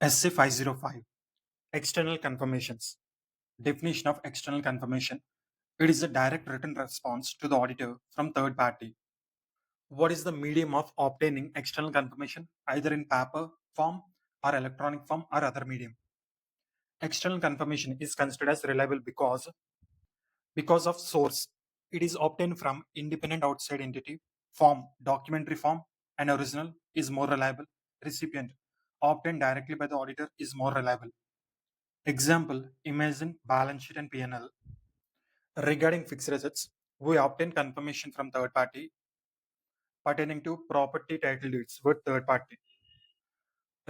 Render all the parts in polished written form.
SC 505 External Confirmations. Definition of external confirmation. It is a direct written response to the auditor from third party. What is the medium of obtaining external confirmation, either in paper form or electronic form or other medium? External confirmation is considered as reliable because of source. It is obtained from independent outside entity. Form, documentary form, and original is more reliable. Recipient, obtained directly by the auditor is more reliable. Example, imagine balance sheet and P&L. Regarding fixed assets, we obtain confirmation from third party pertaining to property title deeds with third party.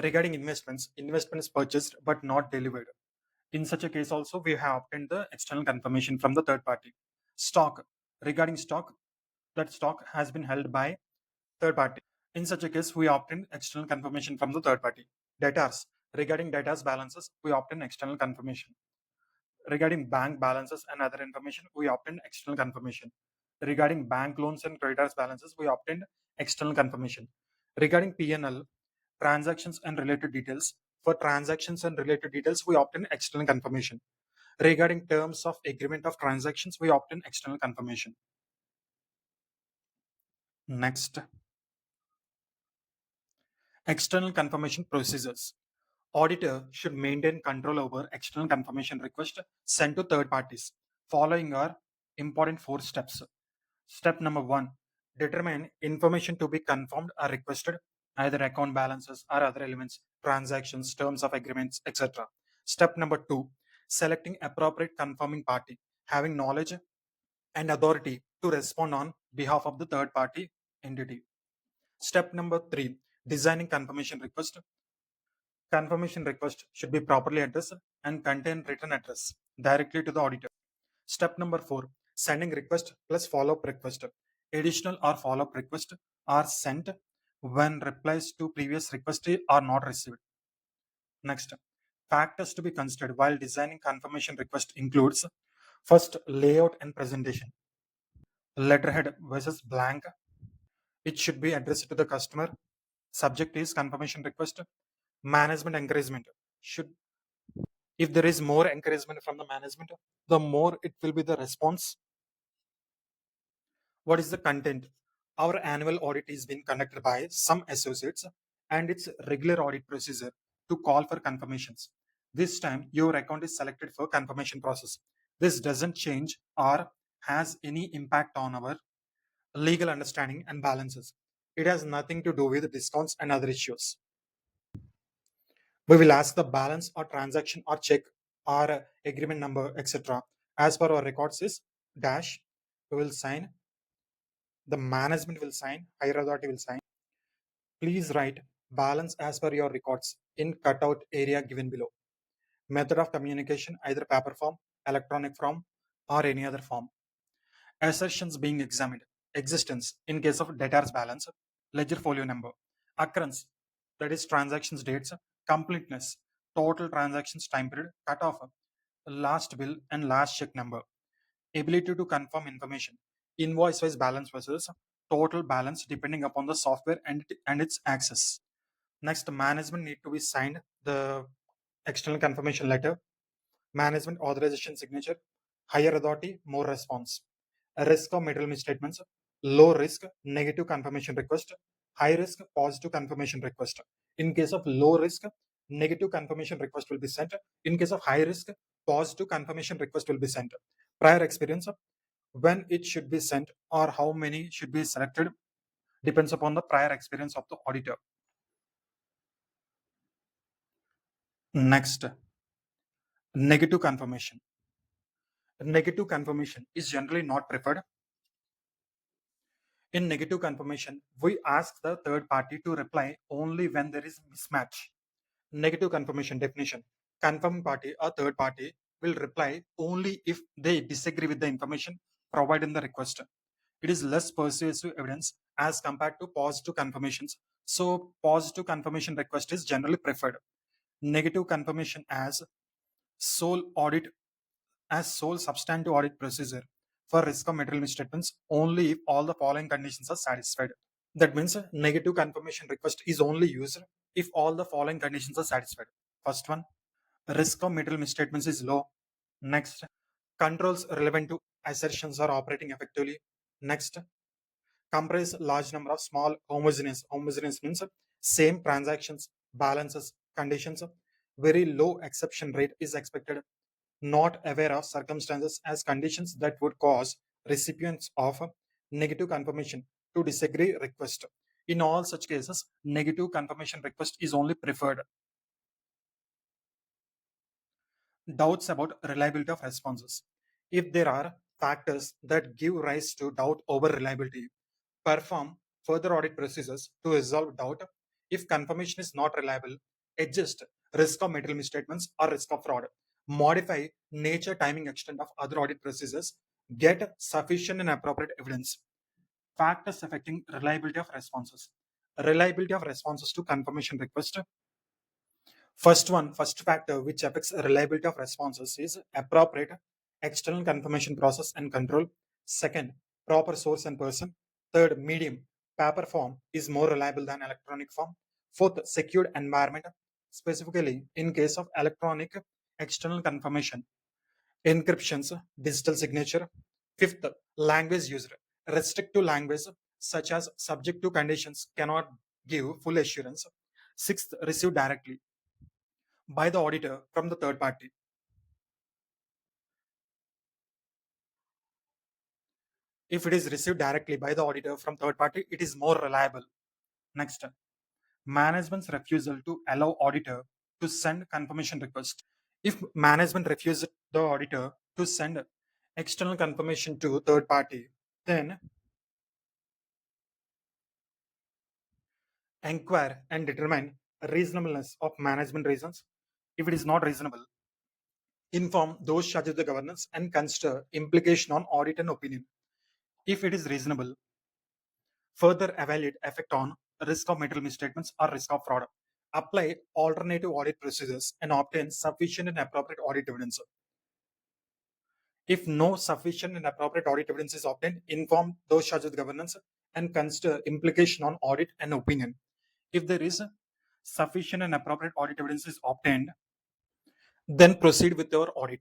Regarding investments, investments purchased but not delivered. In such a case also, we have obtained the external confirmation from the third party. Stock, regarding stock, that stock has been held by third party. In such a case, we obtain external confirmation from the third party. Debtors, regarding debtors balances, we obtain external confirmation. Regarding bank balances and other information, we obtained external confirmation. Regarding bank loans and creditors balances, we obtained external confirmation. Regarding P&L, transactions and related details, for transactions and related details, we obtain external confirmation. Regarding terms of agreement of transactions, we obtain external confirmation. Next, external confirmation procedures. Auditor should maintain control over external confirmation request sent to third parties. Following are important 4 steps. Step number 1, determine information to be confirmed or requested, either account balances or other elements, transactions, terms of agreements, etc. Step number 2, selecting appropriate confirming party, having knowledge and authority to respond on behalf of the third party entity. Step number 3, designing confirmation request. Confirmation request should be properly addressed and contain written address directly to the auditor. Step number 4, sending request plus follow-up request. Additional or follow-up request are sent when replies to previous request are not received. Next, factors to be considered while designing confirmation request includes first, layout and presentation. Letterhead versus blank. It should be addressed to the customer. Subject is confirmation request. Management encouragement should, if there is more encouragement from the management, the more it will be the response. What is the content? Our annual audit is being conducted by some associates and it's regular audit procedure to call for confirmations. This time your account is selected for confirmation process. This doesn't change or has any impact on our legal understanding and balances. It has nothing to do with discounts and other issues. We will ask the balance or transaction or check or agreement number, etc. As per our records is dash. We will sign. The management will sign. Higher authority will sign. Please write balance as per your records in cutout area given below. Method of communication, either paper form, electronic form, or any other form. Assertions being examined. Existence in case of debtors balance, ledger folio number. Occurrence, that is transactions dates. Completeness, total transactions time period, cutoff, last bill and last check number. Ability to confirm information, invoice wise balance versus total balance depending upon the software and its access. Next, management need to be signed the external confirmation letter. Management authorization signature. Higher authority, more response. A risk of material misstatements, low risk, negative confirmation request. High risk, positive confirmation request. In case of low risk, negative confirmation request will be sent. In case of high risk, positive confirmation request will be sent. Prior experience, when it should be sent or how many should be selected depends upon the prior experience of the auditor. Next, negative confirmation. Negative confirmation is generally not preferred. In negative confirmation, we ask the third party to reply only when there is mismatch. Negative confirmation definition. Confirming party or third party will reply only if they disagree with the information provided in the request. It is less persuasive evidence as compared to positive confirmations. So positive confirmation request is generally preferred. Negative confirmation as sole substantive audit procedure for risk of material misstatements only if all the following conditions are satisfied. That means negative confirmation request is only used if all the following conditions are satisfied. First one, risk of material misstatements is low. Next, controls relevant to assertions are operating effectively. Next, comprise large number of small homogeneous. Homogeneous means same transactions, balances, conditions. Very low exception rate is expected. Not aware of circumstances as conditions that would cause recipients of negative confirmation to disagree request. In all such cases, negative confirmation request is only preferred. Doubts about reliability of responses. If there are factors that give rise to doubt over reliability, perform further audit procedures to resolve doubt. If confirmation is not reliable, adjust risk of material misstatements or risk of fraud. Modify nature, timing, extent of other audit procedures. Get sufficient and appropriate evidence. Factors affecting reliability of responses. Reliability of responses to confirmation request. First factor which affects reliability of responses is appropriate external confirmation process and control. Second, proper source and person. Third, medium. Paper form is more reliable than electronic form. Fourth, secured environment, specifically in case of electronic external confirmation. Encryptions, digital signature. Fifth, language used. Restrictive language such as subject to conditions cannot give full assurance. Sixth, received directly by the auditor from the third party. If it is received directly by the auditor from third party, it is more reliable. Next, management's refusal to allow auditor to send confirmation request. If management refuses the auditor to send external confirmation to third party, then inquire and determine reasonableness of management reasons. If it is not reasonable, inform those charged with the governance and consider implication on audit and opinion. If it is reasonable, further evaluate effect on risk of material misstatements or risk of fraud. Apply alternative audit procedures and obtain sufficient and appropriate audit evidence. If no sufficient and appropriate audit evidence is obtained, inform those charged with governance and consider implication on audit and opinion. If there is sufficient and appropriate audit evidence is obtained, then proceed with your audit.